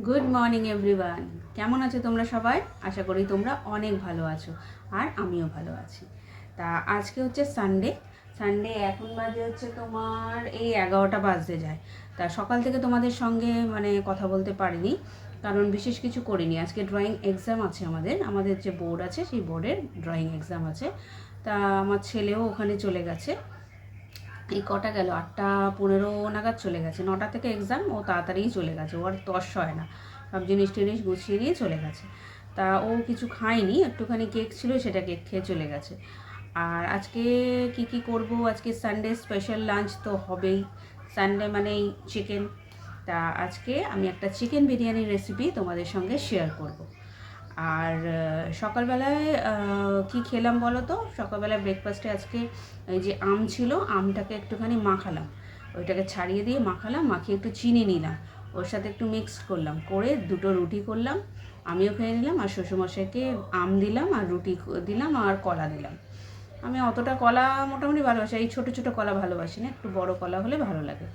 Good morning everyone. কেমন আছো তোমরা সবাই? আশা করি তোমরা অনেক ভালো আছো, আর আমিও ভালো আছি। তা আজকে হচ্ছে সানডে এখন বাজে হচ্ছে তোমার এই 11টা বাজতে যায়। তা সকাল থেকে তোমাদের সঙ্গে কথা বলতে পারিনি, কারণ বিশেষ কিছু করিনি। আজকে ড্রয়িং এক্সাম আছে, আমাদের যে বোর্ড আছে সেই বোর্ডের ড্রয়িং এক্সাম আছে। তা আমার ছেলেও ওখানে চলে গেছে। এই কটা গেল, 8টা 15 নাগাদ চলে গেছে। 9টা থেকে এক্সাম, ও তাড়াতাড়িই চলে গেছে, ওর তস হয় না, সব জিনিস টিনিস গুছিয়ে নিয়ে চলে গেছে। তা ও কিছু খায়নি, একটুখানি কেক ছিল, সেটা কেক খেয়ে চলে গেছে। আর আজকে কি করব, আজকে সানডে স্পেশাল লাঞ্চ তো হবেই, সানডে মানেই চিকেন। তা আজকে আমি একটা চিকেন বিরিয়ানির রেসিপি তোমাদের সঙ্গে শেয়ার করব। আর সকালবেলায় কি খেলাম বলো তো? সকালবেলায় ব্রেকফাস্টে আজকে এই যে আম ছিল, আমটাকে একটুখানি মাখালাম, ওইটাকে ছাড়িয়ে দিয়ে মাখালাম, মাখিয়ে একটু চিনি নিলাম, ওর সাথে একটু মিক্স করলাম, করে দুটো রুটি করলাম, আমিও খেয়ে নিলাম, আর শ্বশুরমশাইকে আম দিলাম, আর রুটি দিলাম, আর কলা দিলাম। আমি অতটা কলা মোটামুটি ভালোবাসি, এই ছোটো ছোটো কলা ভালোবাসি না, একটু বড় কলা হলে ভালো লাগে।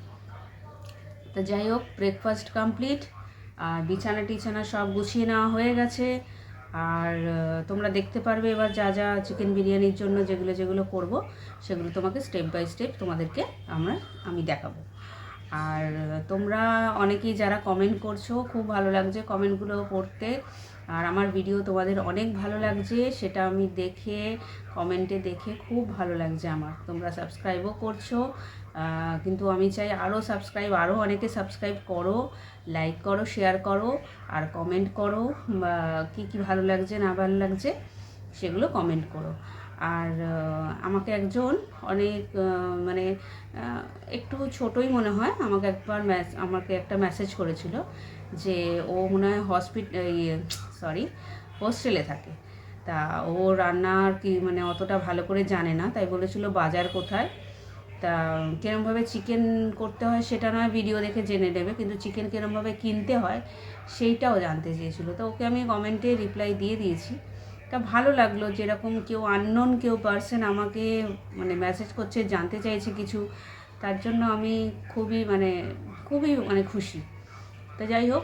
তো যাই হোক, ব্রেকফাস্ট কমপ্লিট, আর বিছানা টিছানা সব গুছিয়ে নেওয়া হয়ে গেছে। আর তোমরা দেখতে পারবে এবার যা যা চিকেন বিরিয়ানির জন্য যেগুলো যেগুলো করব, সেগুলো তোমাকে স্টেপ বাই স্টেপ তোমাদেরকে আমি দেখাবো। আর তোমরা অনেকেই যারা কমেন্ট করছো, খুব ভালো লাগছে কমেন্টগুলো পড়তে, আর আমার ভিডিও তোমাদের অনেক ভালো লাগছে, সেটা আমি দেখে কমেন্টে দেখে খুব ভালো লাগছে আমার। তোমরা সাবস্ক্রাইবও করছো, কিন্তু আমি চাই আরও অনেকে সাবস্ক্রাইব করো, লাইক করো, শেয়ার করো, আর কমেন্ট করো, বা কী কী ভালো লাগছে না ভালো লাগছে সেগুলো কমেন্ট করো। আর আমাকে একজন অনেক একটু ছোটোই মনে হয়, আমাকে একটা মেসেজ করেছিল যে ও মনে হয় হোস্টেলে থাকে। তা ও রান্নার কি অতটা ভালো করে জানে না, তাই বলেছিল বাজার কোথায়। তা কীরমভাবে চিকেন করতে হয় সেটা নয় ভিডিও দেখে জেনে নেবে, কিন্তু চিকেন কীরমভাবে কিনতে হয় সেইটাও জানতে চেয়েছিলো। তো ওকে আমি কমেন্টে রিপ্লাই দিয়ে দিয়েছি। তা ভালো লাগলো, যেরকম কেউ আননোন কেউ পার্সন আমাকে মেসেজ করছে, জানতে চাইছে কিছু, তার জন্য আমি খুবই খুশি। তো যাই হোক,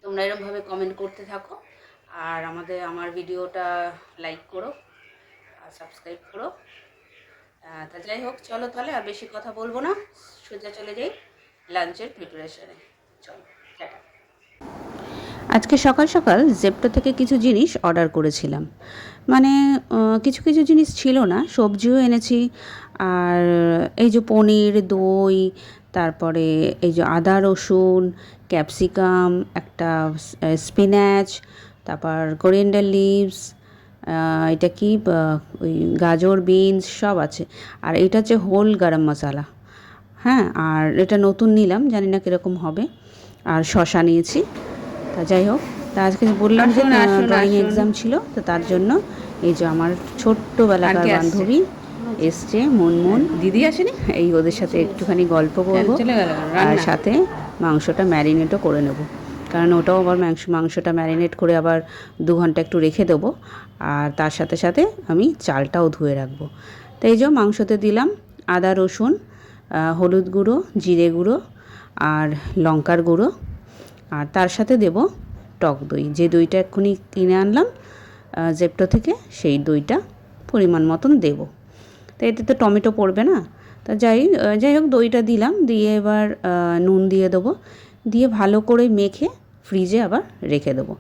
তোমরা এরকমভাবে কমেন্ট করতে থাকো, আর আমার ভিডিওটা লাইক করো আর সাবস্ক্রাইব করো। তা যাই হোক, চলো তাহলে আর বেশি কথা বলবো না, সোজা চলে যাই লাঞ্চের প্রিপারেশনে। চলো, টাটা। আজকে সকাল সকাল জেপ্টো থেকে কিছু জিনিস অর্ডার করেছিলাম, মানে কিছু কিছু জিনিস ছিল না, সবজিও এনেছি, আর এই যে পনির, দই, তারপরে এই যে আদা রসুন, ক্যাপসিকাম, একটা স্পিনাচ, তারপর কোরিয়েন্ডার লিভস, এটা কি ওই গাজর, বিনস সব আছে, আর এটা হচ্ছে হোল গরম মশলা। হ্যাঁ, আর এটা নতুন নিলাম, জানি না কীরকম হবে। আর শসা নিয়েছি। তা যাই হোক, তা আজকে বললাম যে ড্রয়িং এক্সাম ছিল, তো তার জন্য এই যে আমার ছোট্টবেলাকার বান্ধবী এসছে, মুনমুন দিদি আসেনি, এই ওদের সাথে একটুখানি গল্প করবো, আর সাথে মাংসটা ম্যারিনেটও করে নেব, কারণ ওটাও আবার মাংসটা ম্যারিনেট করে আবার 2 ঘন্টা একটু রেখে দেবো, আর তার সাথে সাথে আমি চালটাও ধুয়ে রাখবো। তো এই যে মাংসতে দিলাম আদা রসুন, হলুদ গুঁড়ো, জিরে গুঁড়ো, আর লঙ্কার গুঁড়ো, আর তার সাথে দেব টক দই, যে দইটা এক্ষুনি কিনে আনলাম জেপ্টো থেকে, সেই দইটা পরিমাণ মতন দেব। তো এতে তো টমেটো পড়বে না। তা যাই হোক, দইটা দিলাম, দিয়ে এবার নুন দিয়ে দেবো, দিয়ে ভালো করে মেখে ফ্রিজে আবার রেখে দেবো।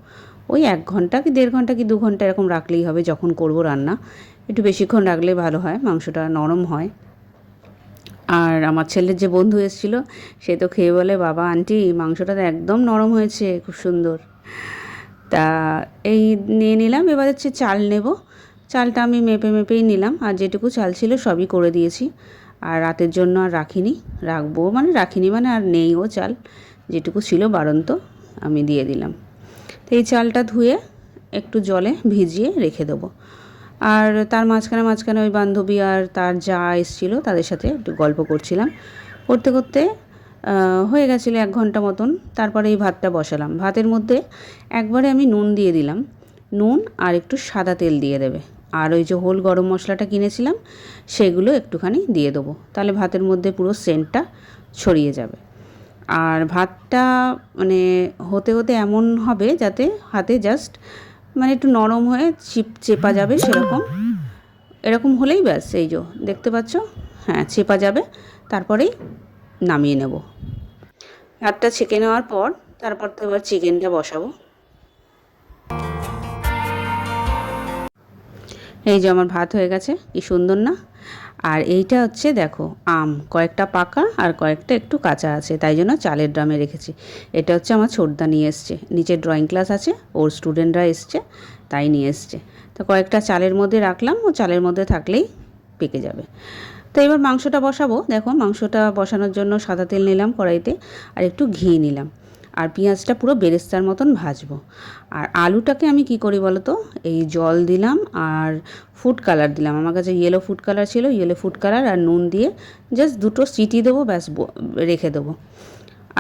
ওই 1 ঘন্টা কি 1.5 ঘন্টা কি 2 ঘন্টা এরকম রাখলেই হবে, যখন করব রান্না একটু বেশিক্ষণ রাখলে ভালো হয়, মাংসটা নরম হয়। আর আমার ছেলের যে বন্ধু এসেছিল, সে তো খেয়ে বলে, বাবা আন্টি মাংসটা তো একদম নরম হয়েছে, খুব সুন্দর। তা এই নিয়ে নিলাম, এবার হচ্ছে চাল নেব। চালটা আমি মেপেই নিলাম, আর যেটুকু চাল ছিল সবই করে দিয়েছি, আর রাতের জন্য আর রাখিনি আর নেইও চাল, যেটুকু ছিল বাড়ন্ত আমি দিয়ে দিলাম। তো এই চালটা ধুয়ে একটু জলে ভিজিয়ে রেখে দেবো। আর তার মাঝখানে ওই বান্ধবী আর তার যা এসেছিলো, তাদের সাথে একটু গল্প করছিলাম, করতে করতে হয়ে গেছিলো 1 ঘন্টা মতন। তারপরে এই ভাতটা বসালাম, ভাতের মধ্যে একবারে আমি নুন দিয়ে দিলাম, নুন আর একটু সাদা তেল দিয়ে দেবে, আর ওই যে হোল গরম মশলাটা কিনেছিলাম সেগুলো একটুখানি দিয়ে দেবো, তাহলে ভাতের মধ্যে পুরো সেন্টটা ছড়িয়ে যাবে। আর ভাতটা মানে হতে হতে এমন হবে যাতে হাতে জাস্ট মানে একটু নরম হয়ে চেপা যাবে সেরকম, এরকম হলেই ব্যাস। এই যে দেখতে পাচ্ছ, হ্যাঁ চেপা যাবে, তারপরেই নামিয়ে নেব। ভাতটা ছেঁকে নেওয়ার পর তারপর তো এবার চিকেনটা বসাবো। এই যে আমার ভাত হয়ে গেছে, কি সুন্দর না। আর এইটা হচ্ছে দেখো আম, কয়েকটা পাকা আর কয়েকটা একটু কাঁচা আছে, তাই জন্য চালের ড্রামে রেখেছি। এটা হচ্ছে আমার ছোটদা নিয়ে এসছে, নিচে ড্রয়িং ক্লাস আছে, ওর স্টুডেন্টরা এসছে তাই নিয়ে এসছে। তো কয়েকটা চালের মধ্যে রাখলাম, ও চালের মধ্যে থাকলেই পেকে যাবে। তো এবার মাংসটা বসাবো। দেখো মাংসটা বসানোর জন্য সাদা তেল নিলাম কড়াইতে, আর একটু ঘি নিলাম, আর পেঁয়াজটা পুরো বেরেস্তার মতন ভাজবো। আর আলুটাকে আমি কি করি বলো তো, এই জল দিলাম আর ফুড কালার দিলাম, আমার কাছে ইয়েলো ফুড কালার ছিল, ইয়েলো ফুড কালার আর নুন দিয়ে জাস্ট দুটো সিটি দেবো, ব্যাস রেখে দেবো।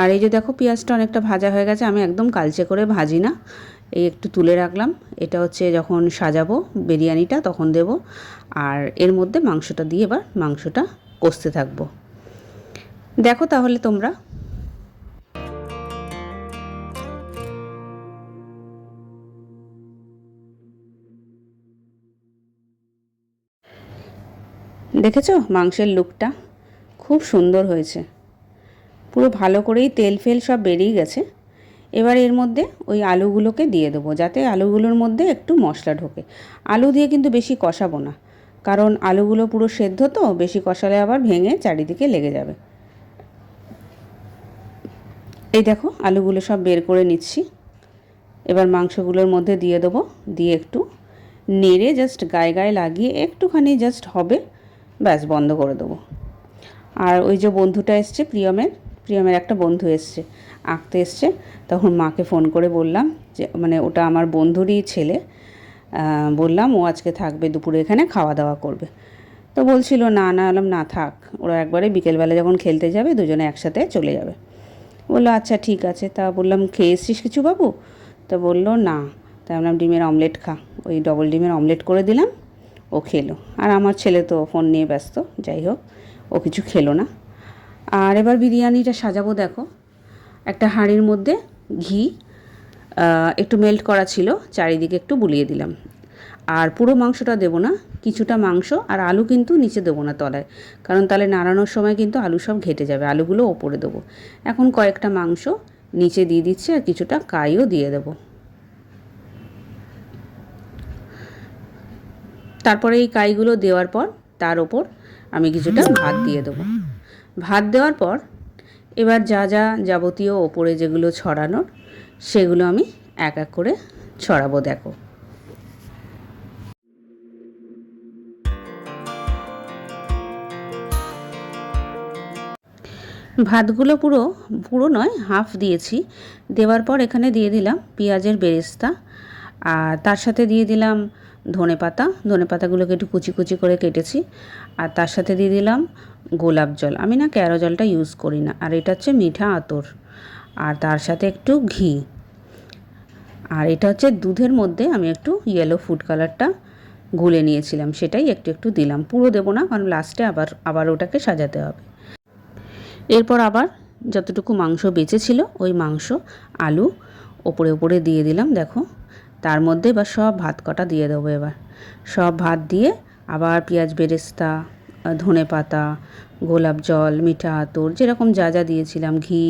আর এই যে দেখো পেঁয়াজটা অনেকটা ভাজা হয়ে গেছে, আমি একদম কালচে করে ভাজি না, এই একটু তুলে রাখলাম। এটা হচ্ছে যখন সাজাবো বিরিয়ানিটা তখন দেব। আর এর মধ্যে মাংসটা দিয়ে এবার মাংসটা কষতে থাকবো। দেখো তাহলে তোমরা। দেখেছো মাংসের লুকটা খুব সুন্দর হয়েছে, পুরো ভালো করেই তেল ফেল সব বেরিয়ে গেছে। এবার এর মধ্যে ওই আলুগুলোকে দিয়ে দেবো, যাতে আলুগুলোর মধ্যে একটু মশলা ঢোকে। আলু দিয়ে কিন্তু বেশি কষাবো না, কারণ আলুগুলো পুরো সেদ্ধ, তো বেশি কষালে আবার ভেঙে চারিদিকে লেগে যাবে। এই দেখো আলুগুলো সব বের করে নিচ্ছি, এবার মাংসগুলোর মধ্যে দিয়ে দেবো, দিয়ে একটু নেড়ে জাস্ট গায়ে গায়ে লাগিয়ে একটুখানি জাস্ট হবে, ব্যাস বন্ধ করে দেবো। আর ওই যে বন্ধুটা এসছে, প্রিয়মের একটা বন্ধু এসছে, আঁকতে এসছে, তখন মাকে ফোন করে বললাম যে মানে ওটা আমার বন্ধুরই ছেলে, বললাম ও আজকে থাকবে দুপুরে এখানে, খাওয়া দাওয়া করবে। তো বলছিল না না, বললাম না থাক, ওরা একবারে বিকেলবেলা যখন খেলতে যাবে দুজনে একসাথে চলে যাবে। বললো আচ্ছা ঠিক আছে। তা বললাম খেয়ে এসছিস কিছু বাবু? তা বললো না। তাই বললাম ডিমের অমলেট খা, ওই ডবল ডিমের অমলেট করে দিলাম, ও খেলো। আর আমার ছেলে তো ফোন নিয়ে ব্যস্ত, যাই হোক ও কিছু খেলো না। আর এবার বিরিয়ানিটা সাজাবো। দেখো একটা হাঁড়ির মধ্যে ঘি একটু মেল্ট করা ছিল, চারিদিকে একটু বুলিয়ে দিলাম। আর পুরো মাংসটা দেবো না, কিছুটা মাংস, আর আলু কিন্তু নিচে দেবো না তলায়, কারণ তাহলে নাড়ানোর সময় কিন্তু আলু সব ঘেটে যাবে, আলুগুলো ওপরে দেবো। এখন কয়েকটা মাংস নিচে দিয়ে দিচ্ছি, আর কিছুটা কাইও দিয়ে দেবো। তারপরে এই কাইগুলো দেওয়ার পর তার ওপর আমি কিছুটা ভাত দিয়ে দেবো। ভাত দেওয়ার পর এবার যা যা যাবতীয় ওপরে যেগুলো ছড়ানোর সেগুলো আমি এক এক করে ছড়াবো। দেখো ভাতগুলো পুরো পুরো নয়, হাফ দিয়েছি। দেওয়ার পর এখানে দিয়ে দিলাম পেঁয়াজের বেরেস্তা, আর তার সাথে দিয়ে দিলাম ধনে পাতাগুলোকে একটু কুচি কুচি করে কেটেছি, আর তার সাথে দিয়ে দিলাম গোলাপ জল, আমি না ক্যারো জলটা ইউজ করি না, আর এটা হচ্ছে মিঠা আতর, আর তার সাথে একটু ঘি, আর এটা হচ্ছে দুধের মধ্যে আমি একটু ইয়েলো ফুড কালারটা গুলে নিয়েছিলাম, সেটাই একটু একটু দিলাম, পুরো দেবো না, কারণ লাস্টে আবার ওটাকে সাজাতে হবে। এরপর আবার যতটুকু মাংস বেঁচেছিল ওই মাংস আলু ওপরে ওপরে দিয়ে দিলাম। দেখো তার মধ্যে এবার সব ভাত কটা দিয়ে দেবো। এবার সব ভাত দিয়ে আবার পেঁয়াজ বেরেস্তা, ধনে পাতা, গোলাপ জল, মিঠা আতর, যেরকম যা যা দিয়েছিলাম, ঘি,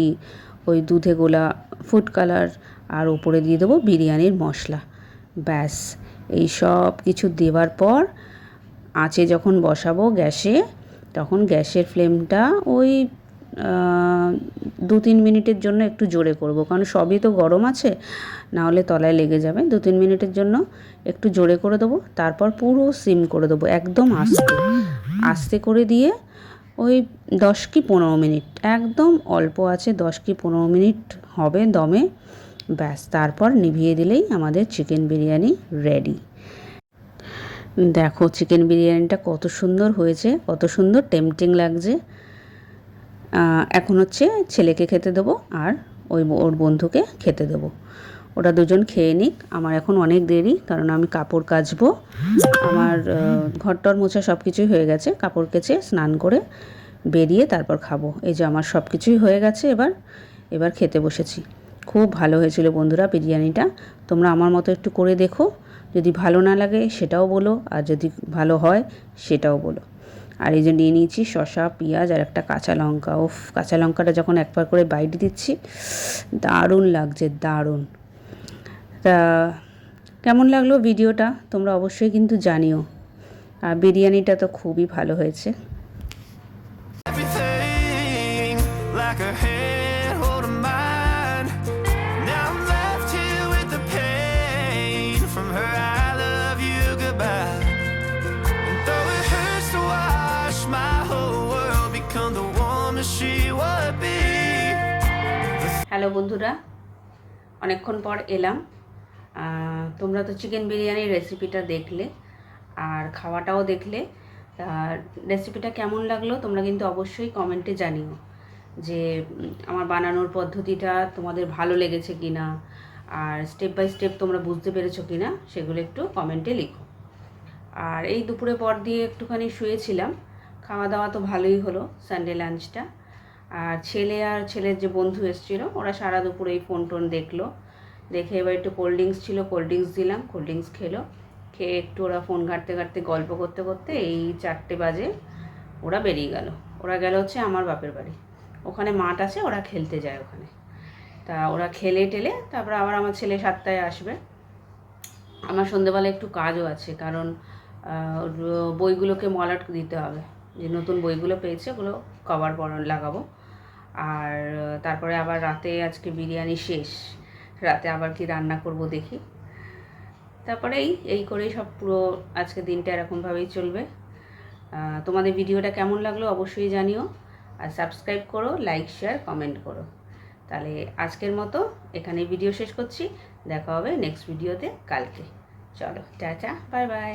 ওই দুধে গোলা ফুড কালার, আর ওপরে দিয়ে দেবো বিরিয়ানির মশলা। ব্যাস এই সব কিছু দেওয়ার পর আঁচে যখন বসাবো গ্যাসে, তখন গ্যাসের ফ্লেমটা ওই 2-3 মিনিটের জন্য একটু জোরে করব, কারণ সবই তো গরম আছে, না হলে তলায় লেগে যাবে। 2-3 মিনিটের জন্য একটু জোরে করে দেবো, তারপর পুরো সিম করে দেবো, একদম আস্তে আস্তে করে দিয়ে ওই 10 কি 15 মিনিট, একদম অল্প আছে, 10 কি 15 মিনিট হবে দমে, ব্যাস তারপর নিভিয়ে দিলেই আমাদের চিকেন বিরিয়ানি রেডি। দেখো চিকেন বিরিয়ানিটা কত সুন্দর হয়েছে, কত সুন্দর টেম্পটিং লাগছে। এখন হচ্ছে ছেলেকে খেতে দেবো, আর ওর বন্ধুকে খেতে দেবো, ওরা দুজন খেয়ে নিক। আমার এখন অনেক দেরি, কারণ আমি কাপড় কাচবো, আমার ঘরটর মোছা সব কিছুই হয়ে গেছে, কাপড় কেচে স্নান করে বেরিয়ে তারপর খাবো। এই যে আমার সব কিছুই হয়ে গেছে, এবার খেতে বসেছি। খুব ভালো হয়েছিল বন্ধুরা বিরিয়ানিটা। তোমরা আমার মতো একটু করে দেখো, যদি ভালো না লাগে সেটাও বলো, আর যদি ভালো হয় সেটাও বলো। আর এই যে নিয়ে নিয়েছি শসা, পেঁয়াজ আর একটা কাঁচা লঙ্কা। ওফ, কাঁচা লঙ্কাটা যখন একবার করে বাইট দিচ্ছি দারুণ লাগছে, দারুণ। তা কেমন লাগলো ভিডিওটা তোমরা অবশ্যই কিন্তু জানিও। আর বিরিয়ানিটা তো খুবই ভালো হয়েছে। Everything like a hand holding mine. Now I'm left here with the pain from her I love you goodbye. And though it hurts to watch my whole world become the woman she would be. Hello বন্ধুরা, অনেকক্ষণ পর এলাম। তোমরা তো chicken বিরিয়ানির রেসিপিটা দেখলে আর খাওয়াটাও দেখলে। রেসিপিটা কেমন লাগলো তোমরা কিন্তু অবশ্যই কমেন্টে জানিও, যে আমার বানানোর পদ্ধতিটা তোমাদের ভালো লেগেছে কি না, আর স্টেপ বাই স্টেপ তোমরা বুঝতে পেরেছো কি না সেগুলো একটু কমেন্টে লিখো। আর এই দুপুরে পর দিয়ে একটুখানি শুয়েছিলাম। খাওয়া দাওয়া তো ভালোই হলো, সানডে লাঞ্চটা। আর ছেলের যে বন্ধু এসেছিলো, ওরা সারা দুপুরে এই ফোন টোন দেখলো। দেখে এবার একটু কোল্ড ড্রিঙ্কস ছিল, কোল্ড ড্রিঙ্কস দিলাম, কোল্ড ড্রিঙ্কস খেলো। খেয়ে একটু ওরা ফোন ঘাঁটতে ঘাঁটতে গল্প করতে করতে এই 4টে বাজে ওরা বেরিয়ে গেল। ওরা গেল হচ্ছে আমার বাপের বাড়ি, ওখানে মাঠ আছে, ওরা খেলতে যায় ওখানে। তা ওরা খেলে টেলে তারপর আবার আমার ছেলে 7টায় আসবে। আমার সন্ধেবেলা একটু কাজও আছে, কারণ বইগুলোকে মলাট দিতে হবে, যে নতুন বইগুলো পেয়েছে ওগুলো কভার লাগাবো। আর তারপরে আবার রাতে আজকে বিরিয়ানি শেষ, রাতে আবার কি রান্না করব দেখি। তারপরে এই করেই সব পুরো আজকে দিনটা এরকমভাবেই চলবে। তোমাদের ভিডিওটা কেমন লাগলো অবশ্যই জানিও, আর সাবস্ক্রাইব করো, লাইক শেয়ার কমেন্ট করো। তাহলে আজকের মতো এখানেই ভিডিও শেষ করছি। দেখা হবে নেক্সট ভিডিওতে কালকে। চলো টাটা, বাই বাই।